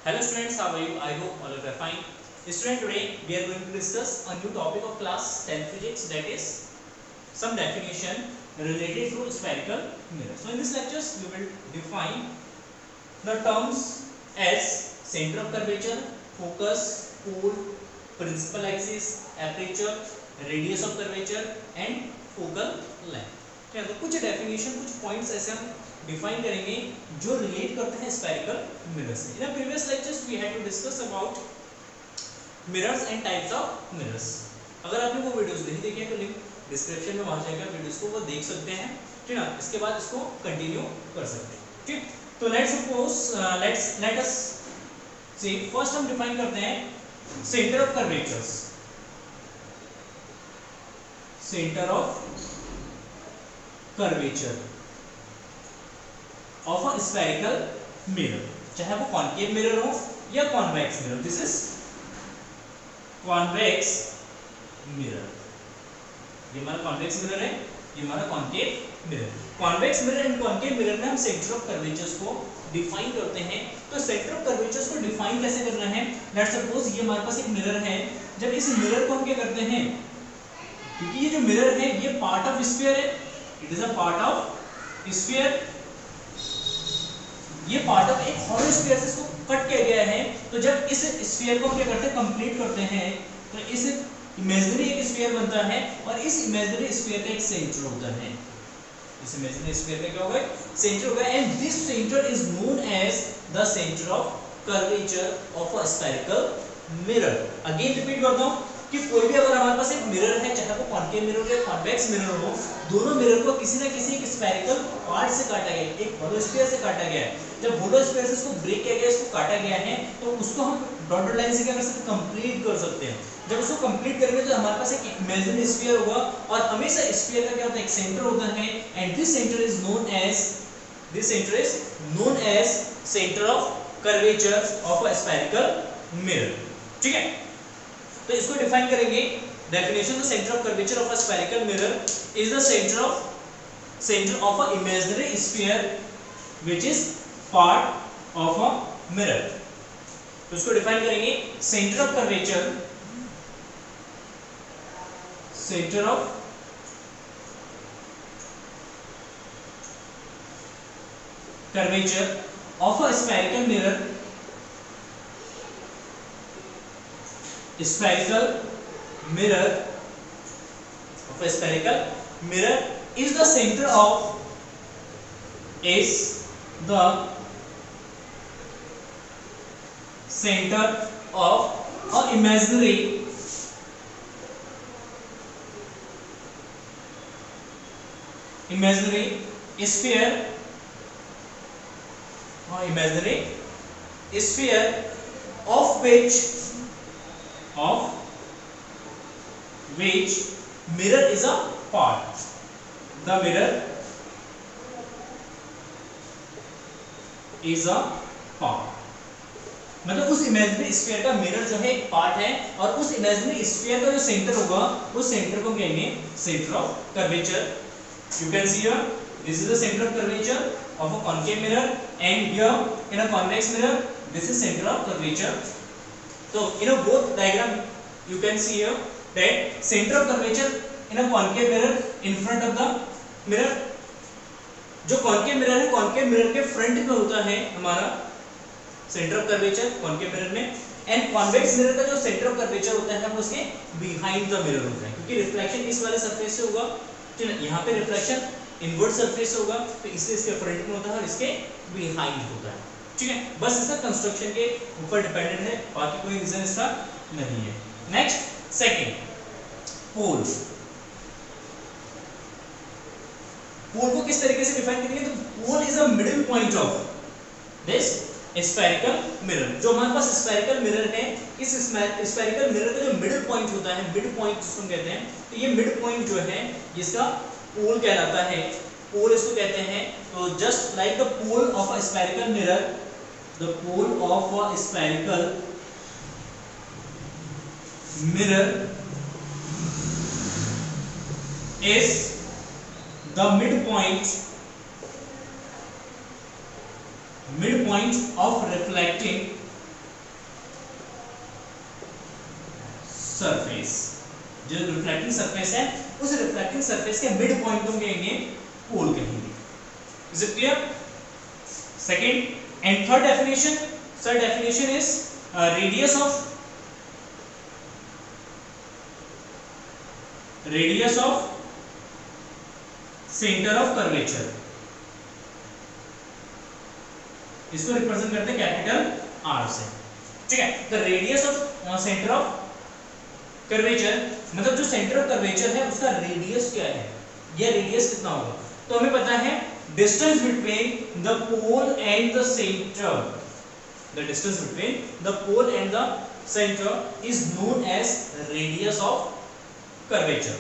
Hello students, how are you? I hope all of you are fine. Student, today we are going to discuss a new topic of class 10 physics, that is some definition related to spherical mirror. So in this lectures we will define the terms as center of curvature, focus, pole, principal axis, aperture, radius of curvature and focal length. तो कुछ definition, कुछ points ऐसे हम define करेंगे जो relate करते हैं spherical mirror से. In previous lectures we had to discuss about mirrors and types of mirrors. अगर आपने वो वीडियोस नहीं देखे हैं तो लिंक डिस्क्रिप्शन में वहां जाएगा, वीडियोस को वो देख सकते हैं. ठीक है ना, इसके बाद इसको कंटिन्यू कर सकते हैं. ठीक, तो लेट अस सी. फर्स्ट हम डिफाइन करते हैं centre of curvatures. Centre of curvature of a spherical mirror, चाहे वो कॉनकेव मिरर हो या convex mirror. This is convex mirror. ये हमारा कॉन्वेक्स मिरर है, ये हमारा concave mirror. Convex mirror and concave mirror में हम सेंटर ऑफ कर्वेचर्स को डिफाइन करते हैं. तो सेंटर ऑफ कर्वेचर्स को डिफाइन कैसे करना है? लेट्स सपोज ये हमारे पास एक मिरर है. जब इस मिरर को हम क्या करते हैं, क्योंकि ये जो मिरर है ये पार्ट ऑफ स्फीयर है, it is a part of sphere. ये पार्ट ऑफ एक हॉलो स्फीयर से इसको कट किया गया है. तो जब इस स्फीयर को हम क्या करते हैं, कंप्लीट करते हैं, तो इस इमेजिनरी एक स्फीयर बनता है और इस इमेजिनरी स्फीयर का एक सेंटर होता है. इस इमेजिनरी स्फीयर का क्या होगा, सेंटर होगा. And this centre is known as the centre of curvature of a spherical mirror. Again repeat करता हूं कि कोई भी अगर हमारे पास एक मिरर है, चाहे वो कॉनकेव मिरर हो या कॉन्वेक्स मिरर हो, दोनों मिरर को किसी ना किसी एक स्फेरिकल पार्ट से काटा गया है, एक होलो स्फीयर से काटा गया है. जब होलो स्फीयर से इसको ब्रेक किया गया, इसको काटा गया है, तो उसको हम डॉटेड लाइन से क्या कर सकते हैं, कंप्लीट कर सकते हैं. जब उसको कंप्लीट करेंगे तो हमारे पास एक इमेजिनरी स्फीयर होगा और हमेशा स्फीयर का क्या होता है, एक सेंटर होता है. And this centre is known as centre of curvature of a spherical mirror. ठीक है, तो इसको डिफाइन करेंगे. Definition, the centre of curvature of a spherical mirror is the centre of an imaginary sphere which is part of a mirror. तो इसको define करेंगे. Centre of curvature of a spherical mirror is the center of a imaginary sphere of which mirror is a part. The mirror is a part. मतलब उस imaginary sphere का mirror जो है एक part है और उस इमेजिनरी स्फीयर का जो सेंटर होगा उस सेंटर को कहेंगे centre of curvature. You can see here, this is the center of curvature of a concave mirror, and here in a convex mirror, this is center of curvature. So in a both diagram, you can see here that center of curvature in a concave mirror in front of the mirror. जो concave mirror है, concave mirror के front में होता है हमारा center of curvature concave mirror में, and convex mirror का जो center of curvature होता है वो उसके behind the mirror होता है, क्योंकि reflection इस वाले surface से होगा. ठीक है, यहाँ पे रिफ्लेक्शन इनवर्ट सरफेस होगा, तो इसलिए इसके फ्रंट में होता है और इसके बिहाइंड होता है. ठीक है, बस इसका कंस्ट्रक्शन के ऊपर डिपेंडेंट है, बाकी कोई रीजन इसका नहीं है. नेक्स्ट, सेकंड, पोल. पोल को किस तरीके से डिफाइन करेंगे? तो pole is a middle point of this spherical mirror. जो हमारे पास स्फेरिकल मिरर है, इस स्फेरिकल मिरर का जो मिडिल पॉइंट होता है, मिड पॉइंट जिसको कहते हैं, तो ये मिड पॉइंट जो है इसका पोल कहलाता है. पोल इसको कहते हैं. तो just like the pole of a spherical mirror, the pole of a spherical mirror is the midpoint of reflecting surface, जो रिफ्लेक्टिंग सरफेस है उस रिफ्लेक्टिंग सरफेस के मिड पॉइंट को कहेंगे पोल कहेंगे। Is it clear? Second and third definition, third definition is radius of center of curvature, इसको represent करते हैं कैपिटल आर से, ठीक है। The radius of centre of curvature, मतलब जो सेंटर ऑफ कर्वेचर है उसका रेडियस क्या है, यह रेडियस कितना होगा, तो हमें पता है distance between the pole and the centre, the distance between the pole and the center is known as radius of curvature।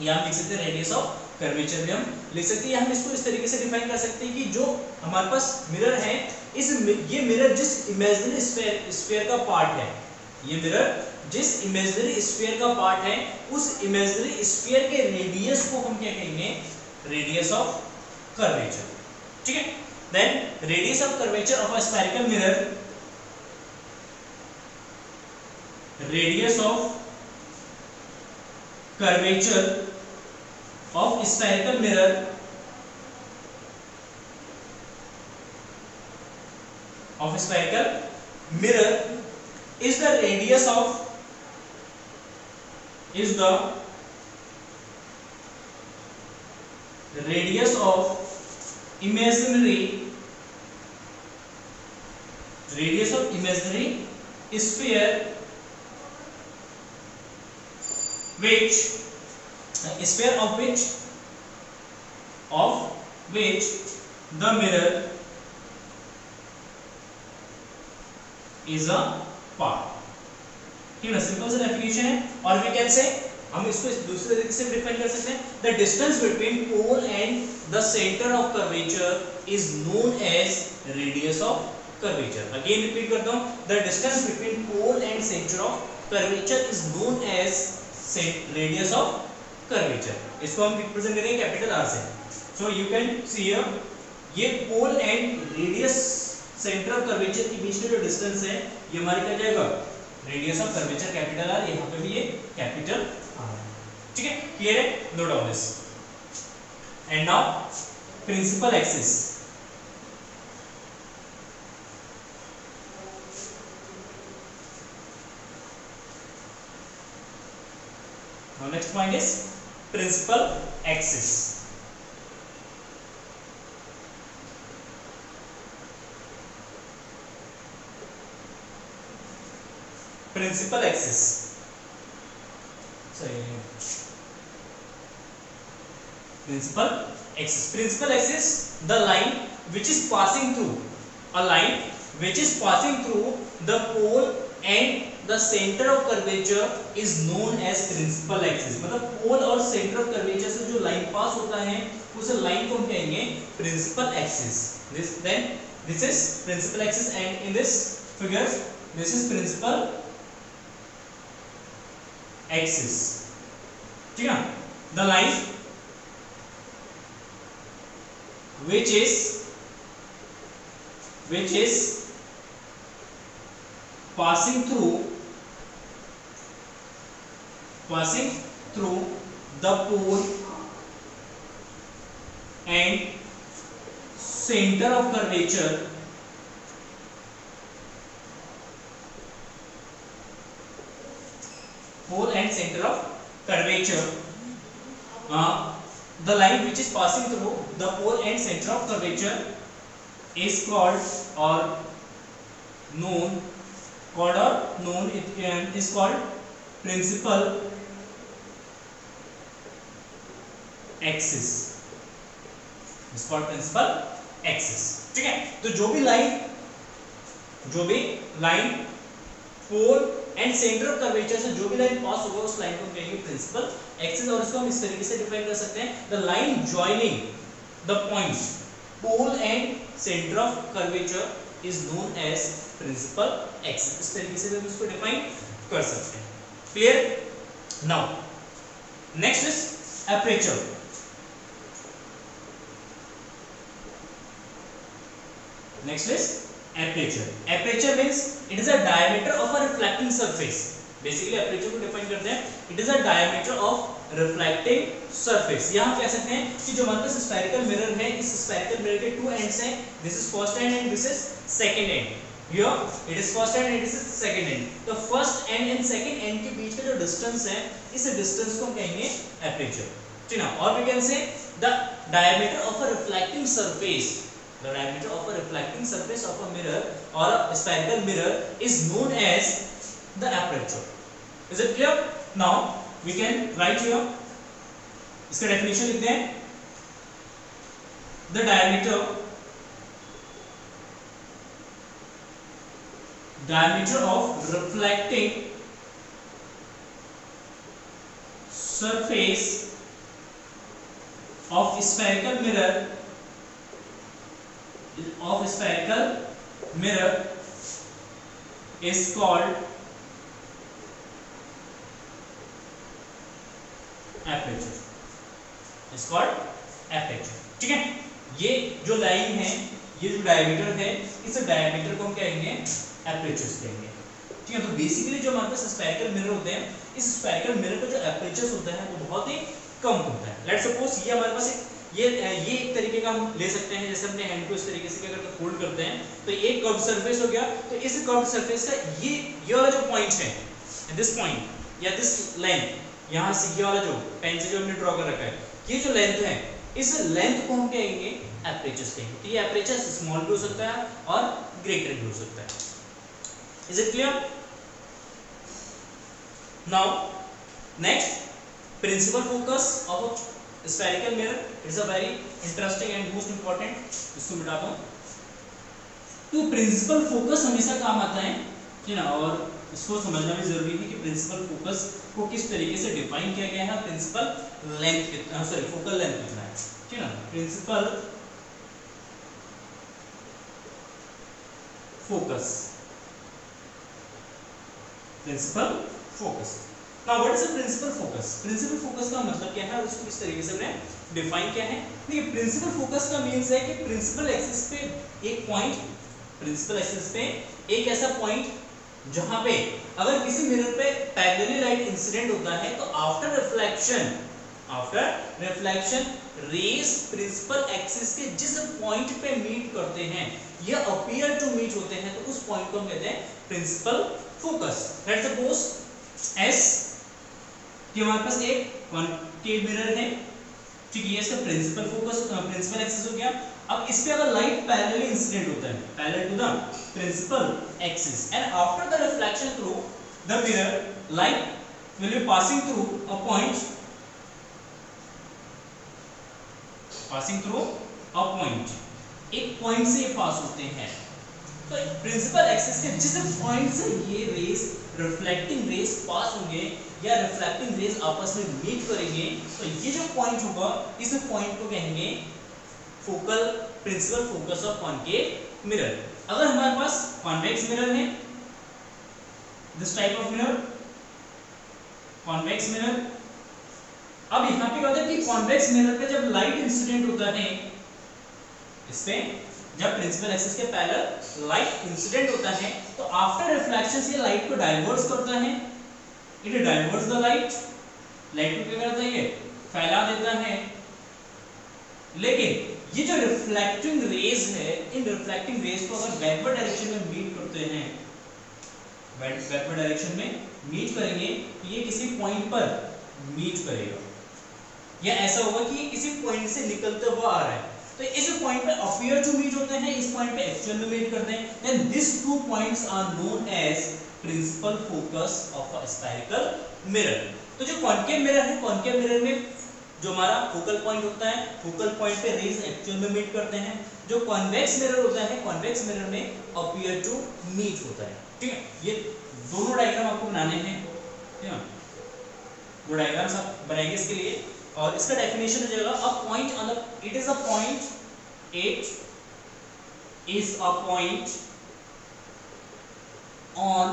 यहां हम लिख सकते हैं radius of curvature, भी हम लिख सकते हैं, या हम इसको इस तरीके से डिफाइन कर सकते हैं कि जो हमारे पास मिरर है, ये मिरर जिस इमेजिनरी स्फीयर का पार्ट है, ये मिरर जिस इमेजिनरी स्फीयर का पार्ट है उस इमेजिनरी स्फीयर के रेडियस को हम क्या कहेंगे, रेडियस ऑफ कर्वेचर, ठीक है। Then radius of curvature of a spherical mirror, radius of curvature of spherical mirror is the radius of imaginary sphere of which the mirror is a part, ठीक है ना। Simple सा definition है, और we can से हम इसको इस दूसरे तरीके से डिफाइन कर सकते हैं, the distance between pole and the centre of curvature is known as radius of curvature. Again repeat करता हूं, the distance between pole and centre of curvature is known as radius of curvature. इसको हम represent करेंगे capital R से। So you can see here, ये pole and radius centre of curvature के बीच में जो डिस्टेंस है ये हमारे क्या जाएगा, radius of curvature capital R, यहाँ पे भी ये कैपिटल आर, ठीक है। क्लियर है? Note down this. And now principal axis, now next point is principal axis। principal axis, principal axis, the line which is passing through, a line which is passing through the pole and the center of curvature is known as principal axis। मतलब पोल और centre of curvature से जो line पास होता है उस line को हम कहेंगे principal axis. this is principal axis, and in this figure this is principal axis, ठीक है। the line which is passing through the pole and center of curvature the line which is passing through the pole and center of curvature is called or known it is called principal axis, is called principal axis, ठीक है। तो जो भी line pole and centre of curvature से जो भी line पास होगा उस लाइन को कहेंगे प्रिंसिपल एक्सिस, और इसको हम इस तरीके से डिफाइन कर सकते हैं, the line joining the points pole and centre of curvature is known as principal axis. इस तरीके से हम इसको डिफाइन कर सकते हैं। Clear? Now next is aperture. Next is aperture. Aperture means it is a diameter of a reflecting surface. Basically aperture को define करते हैं, it is a diameter of reflecting surface. यहाँ कह सकते हैं कि जो हमारे पास स्फेरिकल मिरर है, इस स्फेरिकल मिरर के टू एंड्स हैं, this is first and and this is second and. Here it is first end and it is second end। तो first and and second and के बीच का जो डिस्टेंस है, इस डिस्टेंस को हम कहेंगे एपर्चर, ठीक है। और we can say the diameter of a reflecting surface, the diameter of a reflecting surface of a mirror or a spherical mirror is known as the aperture। is it clear? Now we can write here, इसका definition लिखते हैं, the diameter of reflecting surface of spherical mirror is called aperture, is called aperture, ठीक है। ये जो line है, ये जो डायमीटर है, इस डायमीटर को हम कहेंगे एपर्चर्स कहेंगे, ठीक है। तो बेसिकली जो हमारे पास स्फेरिकल मिरर होते हैं, इस स्फेरिकल मिरर का जो एपर्चर्स होता है वो बहुत ही कम होता है। लेट्स सपोज ये हमारे पास ये एक तरीके का हम ले सकते हैं, जैसे अपने हैंड को इस तरीके से अगर फोल्ड करते हैं तो एक कर्व सरफेस हो गया। तो इस कर्व सरफेस का ये वाला जो पॉइंट है, दिस पॉइंट या दिस लेंथ, यहाँ से ये वाला जो पेन से जो हमने ड्रॉ कर रखा है, ये जो लेंथ है, इस लेंथ को हम कहेंगे एपर्चर्स कहेंगे। तो ये एपर्चर स्मॉल भी हो सकता है और ग्रेटर भी हो सकता है। Is it clear? Now next, principal focus of a spherical mirror, it's a very interesting and most important, इसको मिटाता हूँ। तो प्रिंसिपल फोकस हमेशा काम आता है, ठीक है ना, और इसको समझना भी जरूरी है कि प्रिंसिपल फोकस को किस तरीके से डिफाइन किया गया है। प्रिंसिपल लेंथ कितना, सॉरी फोकल लेंथ कितना है, ठीक है ना, principal focus, principal focus. Now what is a principal focus? Principal focus का मतलब क्या है और उसको किस तरीके से हमने डिफाइन किया है। देखिए प्रिंसिपल फोकस का मींस है कि प्रिंसिपल एक्सिस पे एक पॉइंट, प्रिंसिपल एक्सिस पे एक ऐसा पॉइंट जहां पे अगर किसी मिरर पे पैरेलली लाइट इंसिडेंट होता है तो after reflection rays principal axis के जिस पॉइंट पे मीट करते हैं या अपीयर टू मीट होते हैं, तो उस पॉइंट को हम कहते हैं principal focus. Let's suppose S कि हमारे पास एक कॉन्केव मिरर है, ठीक है, ये इसका प्रिंसिपल फोकस, प्रिंसिपल एक्सिस हो गया। अब इस पे अगर लाइट पैरेलली इंसिडेंट होता है, parallel to the principal axis, and after the reflection through the mirror light will be passing through a point, एक पॉइंट से पास होते हैं। तो प्रिंसिपल एक्सिस के जिस पॉइंट से ये रेज, रिफ्लेक्टिंग रेज पास होंगे या रिफ्लेक्टिंग रेज आपस में मीट करेंगे, तो ये जो पॉइंट होगा, इस पॉइंट को कहेंगे focal, principal focus of concave mirror. अगर हमारे पास कॉन्वेक्स मिरर है, this type of mirror, convex mirror, अब यहाँ पे क्या होता है कि कॉन्वेक्स मिरर पे जब लाइट इंसिडेंट होता है, इस पे जब प्रिंसिपल एक्सिस के पैरेलल लाइट इंसिडेंट होता है, तो आफ्टर रिफ्लेक्शन से लाइट को डाइवर्स करता है, इट डाइवर्स द लाइट को क्या करता है, ये फैला देता है। लेकिन ये जो रिफ्लेक्टिंग रेज है, इन रिफ्लेक्टिंग रेज को अगर बैकवर्ड डायरेक्शन में मीट करते हैं, बैकवर्ड डायरेक्शन में मीट करेंगे, तो ये किसी पॉइंट पर मीट करेगा, या ऐसा होगा कि ये किसी पॉइंट से निकलते हुआ आ रहा है, तो इस पॉइंट पे अपीयर टू मीट होते हैं, इस पॉइंट पे एक्चुअल में मीट करते हैं, then this two points are known as principal focus of a spherical mirror. तो जो कॉन्केव मिरर है, कॉन्केव मिरर में जो हमारा फोकल पॉइंट होता है, फोकल पॉइंट पे रेज एक्चुअल में मीट करते हैं। जो कॉन्वेक्स मिरर होता है, कॉन्वेक्स मिरर में अपीयर टू मीट होता है, ठीक है। ये दोनों डायग्राम आपको बनाने हैं, ठीक है, वो डायग्राम्स आप बनाएंगे इसके लिए, और इसका डेफिनेशन हो जाएगा a point on the, it is a point, it is a point on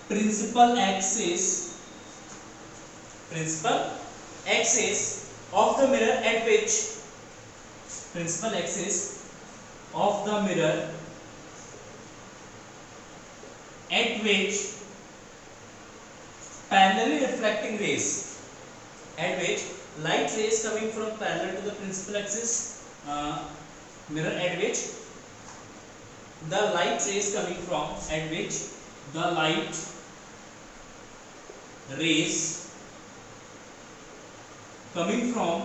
principal axis of the mirror at which principal axis of the mirror at which parallelly reflecting rays, at which light rays coming from parallel to the principal axis mirror, at which the light rays coming from, at which the light rays coming from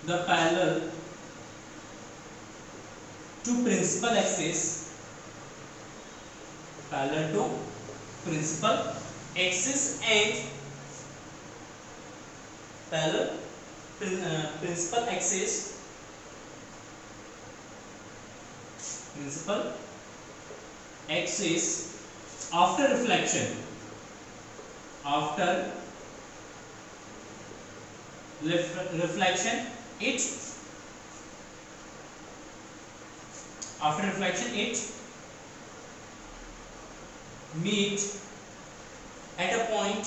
the parallel to principal axis, parallel to principal axis and parallel principal axis after reflection, it meet at a point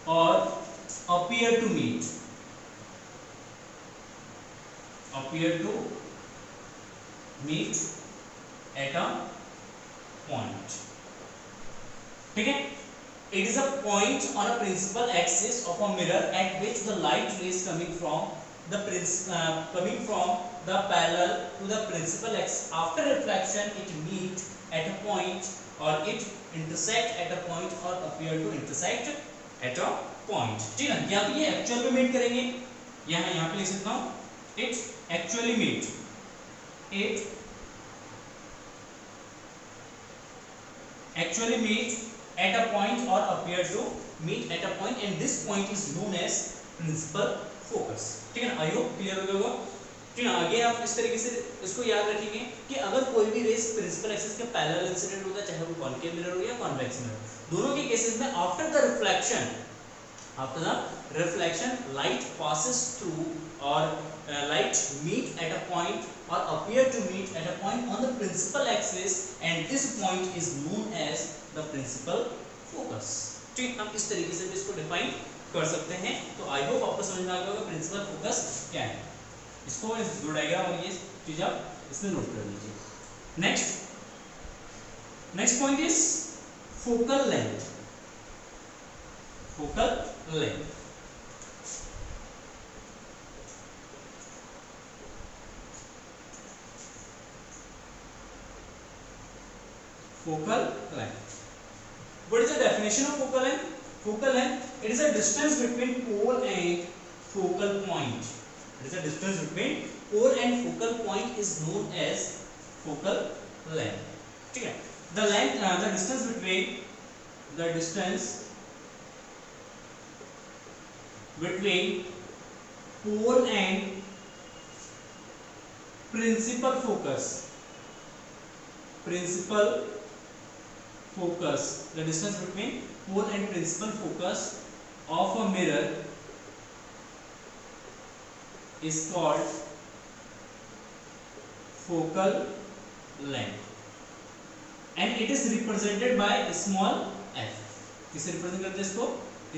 or appear to meet at a point. ठीक है, it is a point on a principal axis of a mirror at which the light rays coming from the parallel to the principal axis after reflection it meet at a point or it intersect at a point or appear to intersect at a point. ठीक है, यहाँ पे ये actual में meet करेंगे, यहाँ पे लिख सकता हूँ it actually meet at a point or appear to meet at a point and this point is known as principal focus. ठीक है ना, आई होप क्लियर हो गया होगा। ठीक है, आगे आप इस तरीके से इसको याद रखेंगे कि अगर कोई भी रेस प्रिंसिपल एक्सिस के पैरेलल इंसिडेंट होता है, चाहे वो कॉन्केव मिरर हो या कॉन्वेक्स मिरर, दोनों के केसेस में after the reflection light passes through or light meet at a point or appear to meet at a point on the principal axis and this point is known as the principal focus. ठीक, हम इस तरीके से भी इसको define कर सकते हैं। तो आई होप आपको समझ में आ गया होगा प्रिंसिपल फोकस क्या है। इसको जो डायग्राम और ये चीज आप इसमें नोट कर लीजिए। Next point is focal length. Focal length What is the definition of focal length? Focal length, it is a distance between pole and focal point. Focal point is known as focal length. ठीक है, the distance between pole and principal focus, the distance between pole and principal focus of a mirror is called focal length and it is represented by small f. किससे represent करते हैं इसको?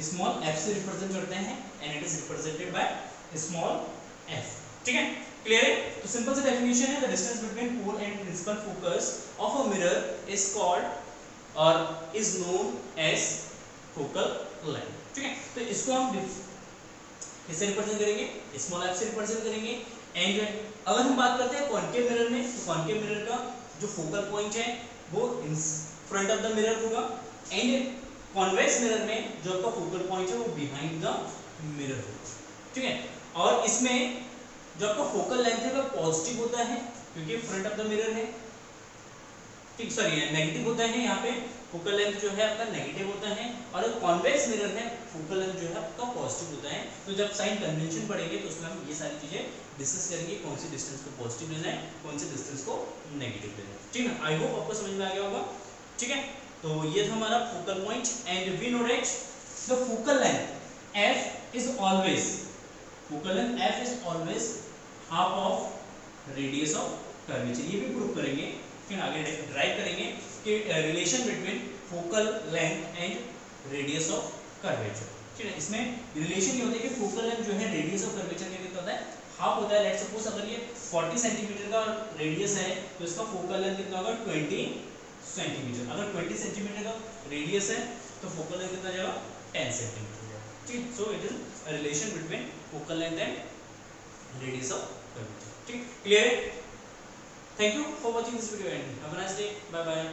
Small f से represent करते हैं and it is represented by small f. ठीक है, clear है? तो सिंपल सी डेफिनेशन है, the distance between pole and principal focus of a mirror is called और is known as focal length. ठीक है, तो इसको हम किससे रिप्रेजेंट करेंगे? स्मॉल f से रिप्रेजेंट करेंगे। एंड अगर हम बात करते हैं कॉन्केव मिरर में, तो कॉन्केव मिरर का जो फोकल पॉइंट है वो in front of the mirror होगा एंड कॉन्वेक्स मिरर में जो आपका फोकल पॉइंट है वो बिहाइंड द मिरर होगा। ठीक है, और इसमें जो आपका फोकल लेंथ है वो पॉजिटिव होता है क्योंकि फ्रंट ऑफ द मिरर है। ठीक, सॉरी नेगेटिव होता है, यहाँ पे फोकल लेंथ जो है आपका नेगेटिव होता है और कॉन्वेक्स मिरर में फोकल लेंथ जो है आपका पॉजिटिव होता है। तो जब साइन कन्वेंशन पढ़ेंगे तो उसमें हम ये सारी चीजें डिस्कस करेंगे, कौन सी डिस्टेंस को पॉजिटिव लेना है, कौन सी डिस्टेंस को नेगेटिव लेना है। ठीक है, आई होप आपको समझ में आ गया होगा। ठीक है, तो ये था हमारा focal point and we know that the focal length f is always half of radius of curvature। ये भी प्रूव करेंगे, फिर आगे ड्राइव करेंगे कि relation between focal length and radius of curvature. ठीक है, इसमें रिलेशन ये होता है कि फोकल लेंथ जो है रेडियस ऑफ कर्वेचर का कितना होता है, हाफ होता है। लेट्स सपोज अगर ये 40 सेंटीमीटर का रेडियस है तो इसका फोकल लेंथ कितना होगा 20 सेंटीमीटर। अगर 20 सेंटीमीटर का रेडियस है तो फोकल लेंथ कितना जाएगा 10 सेंटीमीटर। ठीक, so it is a relation between focal length and radius of curvature. ठीक, क्लियर है? Thank you for watching this video and have a nice day, bye bye.